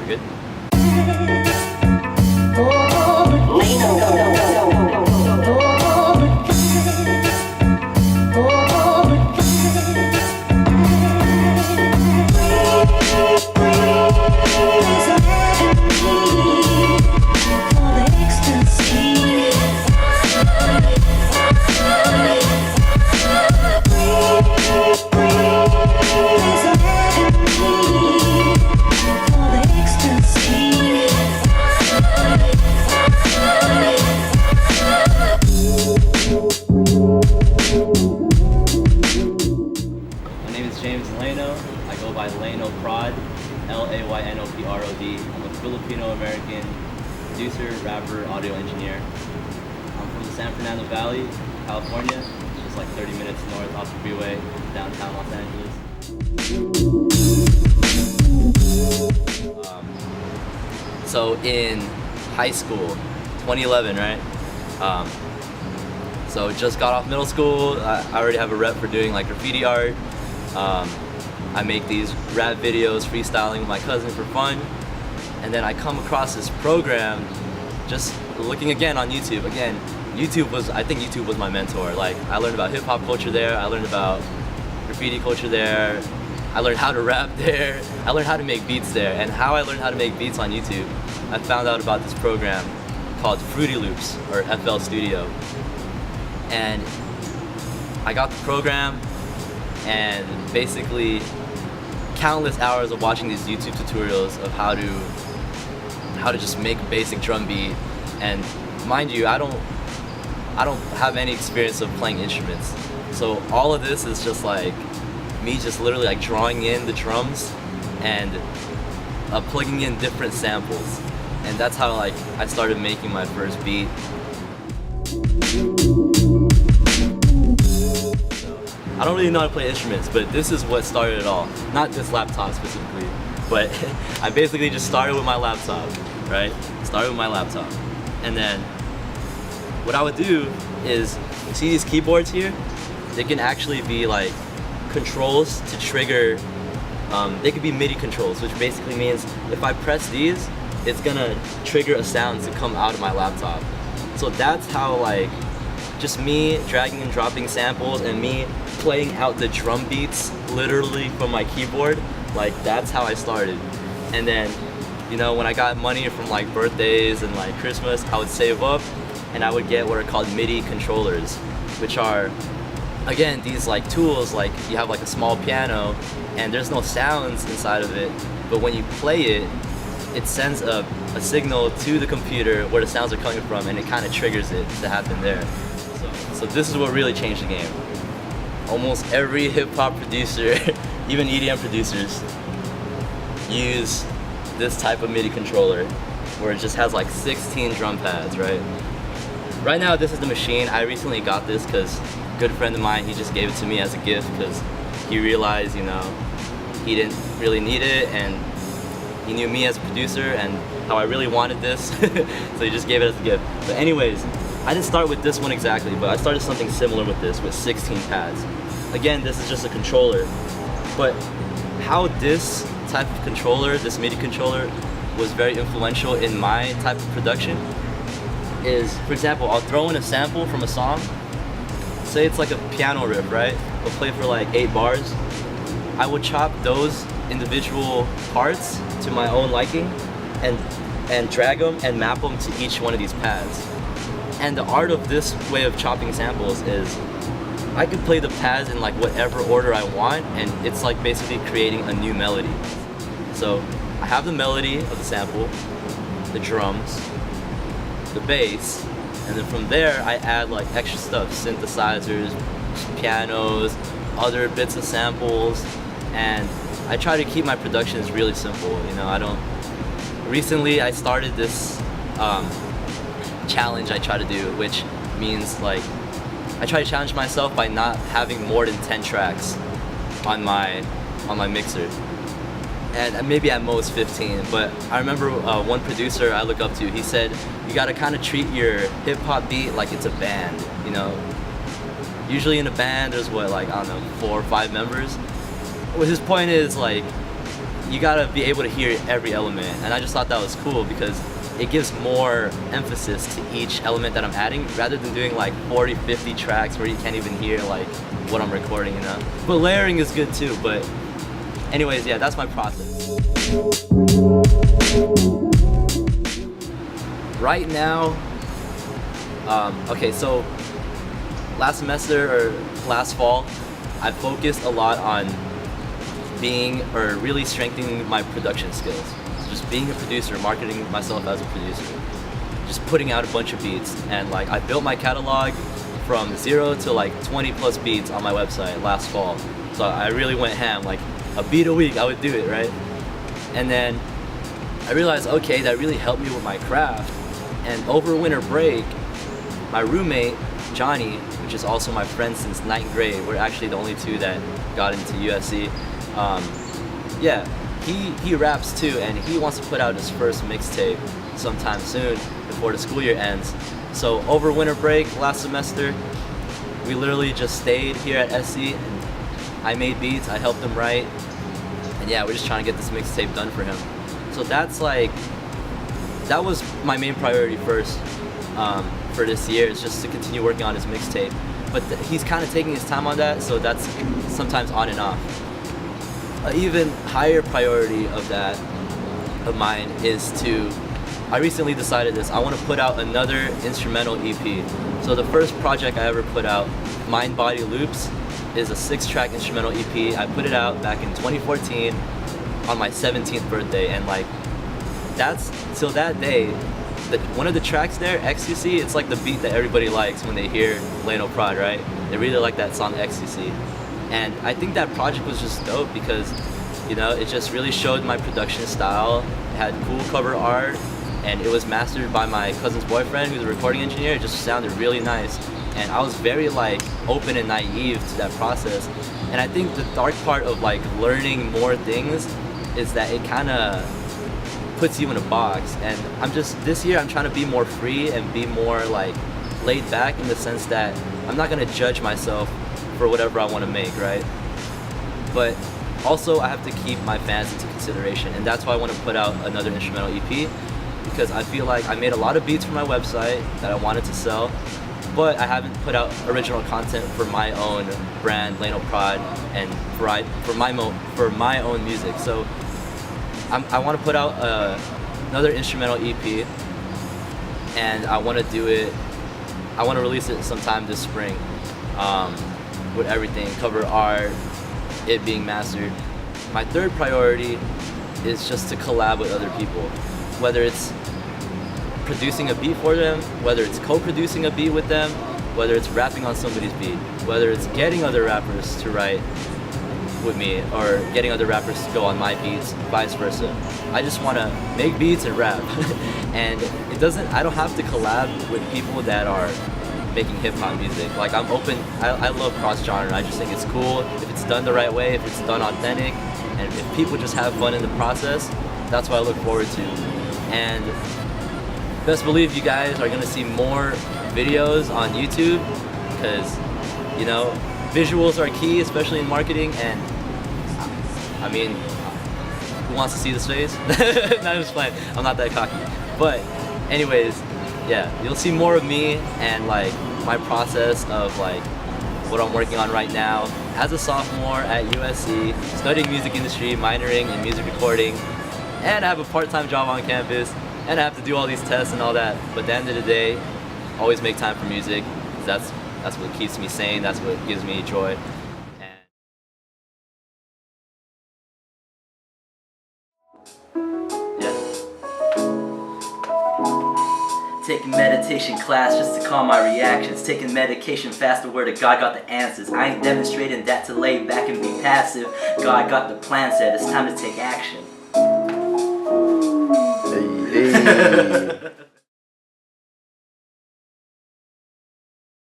we're good. I go by LaynoProd, LaynoProd. I'm a Filipino-American producer, rapper, audio engineer. I'm from the San Fernando Valley, California, just like 30 minutes north off the freeway, downtown Los Angeles. So in high school, 2011, right? So just got off middle school. I already have a rep for doing like graffiti art. I make these rap videos, freestyling with my cousin for fun. And then I come across this program, just looking again on YouTube. Again, I think YouTube was my mentor. Like, I learned about hip hop culture there. I learned about graffiti culture there. I learned how to rap there. I learned how to make beats there. And how I learned how to make beats on YouTube, I found out about this program called Fruity Loops, or FL Studio. And I got the program, and basically countless hours of watching these YouTube tutorials of how to just make a basic drum beat. And mind you, I don't have any experience of playing instruments, so all of this is just like me just literally like drawing in the drums and plugging in different samples, and that's how like I started making my first beat. I don't really know how to play instruments, but this is what started it all. Not this laptop specifically, but I basically just started with my laptop, right? Started with my laptop. And then what I would do is, you see these keyboards here? They can actually be like controls to trigger, they could be MIDI controls, which basically means if I press these, it's gonna trigger a sound to come out of my laptop. So that's how like, just me dragging and dropping samples and me playing out the drum beats literally from my keyboard, like that's how I started. And then, you know, when I got money from like birthdays and like Christmas, I would save up and I would get what are called MIDI controllers, which are, again, these like tools, like you have like a small piano and there's no sounds inside of it, but when you play it, it sends a signal to the computer where the sounds are coming from, and it kind of triggers it to happen there. So this is what really changed the game. Almost every hip-hop producer, even EDM producers, use this type of MIDI controller where it just has like 16 drum pads, right? Right now, this is the machine. I recently got this because a good friend of mine, he just gave it to me as a gift because he realized, you know, he didn't really need it, and he knew me as a producer and how I really wanted this, so he just gave it as a gift. But anyways, I didn't start with this one exactly, but I started something similar with this, with 16 pads. Again, this is just a controller, but how this type of controller, this MIDI controller, was very influential in my type of production is, for example, I'll throw in a sample from a song, say it's like a piano riff, right? We'll play for like 8 bars. I would chop those individual parts to my own liking and drag them and map them to each one of these pads. And the art of this way of chopping samples is I can play the pads in like whatever order I want, and it's like basically creating a new melody. So I have the melody of the sample, the drums, the bass, and then from there I add like extra stuff, synthesizers, pianos, other bits of samples, and I try to keep my productions really simple. You know, recently I started this challenge I try to do, which means like I try to challenge myself by not having more than 10 tracks on my mixer, and maybe at most 15. But I remember one producer I look up to, he said you gotta kind of treat your hip-hop beat like it's a band. You know, usually in a band there's what, like, I don't know, 4 or 5 members. Well, his point is like you gotta be able to hear every element, and I just thought that was cool because it gives more emphasis to each element that I'm adding rather than doing like 40, 50 tracks where you can't even hear like what I'm recording, you know? But layering is good too, but anyways, yeah, that's my process. Right now, okay, so last semester or last fall, I focused a lot on really strengthening my production skills. Just being a producer, marketing myself as a producer, just putting out a bunch of beats, and like I built my catalog from 0 to like 20 plus beats on my website last fall. So I really went ham, like a beat a week, I would do it, right? And then I realized, okay, that really helped me with my craft. And over winter break, my roommate, Johnny, which is also my friend since 9th grade, we're actually the only two that got into USC. Yeah, he raps too, and he wants to put out his first mixtape sometime soon before the school year ends. So over winter break last semester, we literally just stayed here at SC, and I made beats, I helped him write, and yeah, we're just trying to get this mixtape done for him. So that's like, that was my main priority first for this year, is just to continue working on his mixtape. But he's kind of taking his time on that, so that's sometimes on and off. An even higher priority of mine is I recently decided this, I want to put out another instrumental EP. So the first project I ever put out, Mind Body Loops, is a 6-track instrumental EP. I put it out back in 2014 on my 17th birthday, and like till that day, one of the tracks there, Ecstasy, it's like the beat that everybody likes when they hear LaynoProd, right? They really like that song Ecstasy. And I think that project was just dope because, you know, it just really showed my production style. It had cool cover art, and it was mastered by my cousin's boyfriend, who's a recording engineer. It just sounded really nice. And I was very like open and naive to that process. And I think the dark part of like learning more things is that it kind of puts you in a box. And this year I'm trying to be more free and be more like laid back, in the sense that I'm not gonna judge myself for whatever I want to make, right? But also I have to keep my fans into consideration, and that's why I want to put out another instrumental EP, because I feel like I made a lot of beats for my website that I wanted to sell, but I haven't put out original content for my own brand, LaynoProd, and for my own music. So I want to put out another instrumental EP, and I want to release it sometime this spring, with everything, cover art, it being mastered. My third priority is just to collab with other people, whether it's producing a beat for them, whether it's co-producing a beat with them, whether it's rapping on somebody's beat, whether it's getting other rappers to write with me, or getting other rappers to go on my beats, vice versa. I just want to make beats and rap. And I don't have to collab with people that are making hip-hop music. Like, I'm open, I love cross-genre. I just think it's cool if it's done the right way, if it's done authentic, and if people just have fun in the process. That's what I look forward to. And best believe you guys are gonna see more videos on YouTube, because, you know, visuals are key, especially in marketing. And I mean, who wants to see this face? No, I'm just playing. I'm not that cocky. But anyways, yeah, you'll see more of me and like my process of like what I'm working on right now as a sophomore at USC, studying music industry, minoring in music recording, and I have a part-time job on campus, and I have to do all these tests and all that. But at the end of the day, always make time for music. That's what keeps me sane. That's what gives me joy. Taking meditation class just to calm my reactions. Taking medication fast, the word of God got the answers. I ain't demonstrating that to lay back and be passive. God got the plan set, it's time to take action. Hey, hey.